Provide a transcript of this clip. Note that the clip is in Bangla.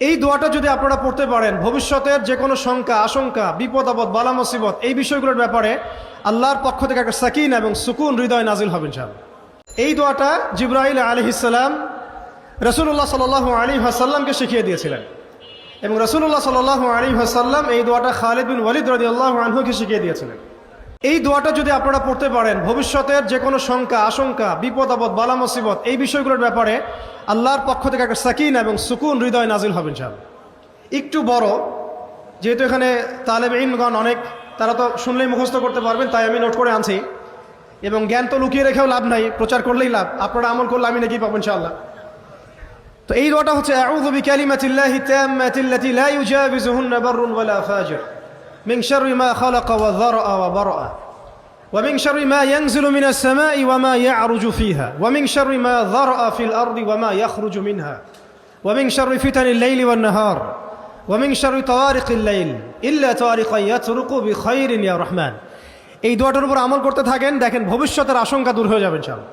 এই দোয়াটা যদি আপনারা পড়তে পারেন, ভবিষ্যতের যে কোনো শঙ্কা, আশঙ্কা, বিপদ আপদ, বালা মুসিবত, এই বিষয়গুলোর ব্যাপারে আল্লাহর পক্ষ থেকে একটা সাকিনা এবং সুকুন হৃদয় নাজিল হবে ইনশাআল্লাহ। এই দোয়াটা জিবরাইল আলাইহিস সালাম রাসূলুল্লাহ সাল্লাল্লাহু আলাইহি ওয়াসাল্লামকে শিখিয়ে দিয়েছিলেন এবং রাসূলুল্লাহ সাল্লাল্লাহু আলাইহি ওয়াসাল্লাম এই দোয়াটা খালিদ বিন ওয়ালিদ রাদিয়াল্লাহু আনহুকে শিখিয়ে দিয়েছিলেন। এই দোয়াটা যদি আপনারা পড়তে পারেন, ভবিষ্যতের যে কোনো শঙ্কা, আশঙ্কা, বিপদ আপদ, বালা মুসিবত, এই বিষয়গুলোর ব্যাপারে আল্লাহর পক্ষ থেকে একটা সাকিনা এবং সুকুন হৃদয় নাজিল হবে ইনশাআল্লাহ। একটু বড়, যেহেতু এখানে তালেবে ইলমগণ অনেক, তারা তো শুনলেই মুখস্থ করতে পারবেন, তাই আমি নোট করে আনছি। এবং জ্ঞান তো লুকিয়ে রেখেও লাভ নাই, প্রচার করলেই লাভ, আপনারা আমল করলে আমি নাকি পাবো ইনশাআল্লাহ। তো এই দোয়াটা হচ্ছে আউযু বিকালিমাতিল্লাহি তাম্মাতিল্লাতি লা ইউজাবিজুহুন্না বাররুন ওয়ালা ফাজির মিন শাররি মা খালাকা ওয়া যারআ ওয়া বারআ ওয়া মিন শাররি মা ইয়ানজিলু মিনাস সামাই ওয়া মা ইয়া'রুজু ফিহা ওয়া মিন শাররি মা যারআ ফিল আরদি ওয়া মা ইয়াখরুজু মিনহা ওয়া মিন শাররি ফিতানিল লাইলি ওয়ান নাহার ওয়া মিন শাররি তাওয়ারিকিল লাইল ইল্লা তাওয়ারিকান ইয়াতরুকু বিখাইরিন ইয়া রাহমান। এই দোয়াটার উপর আমল করতে থাকেন, দেখেন ভবিষ্যতের আশঙ্কা দূর হয়ে যাবে ইনশাআল্লাহ।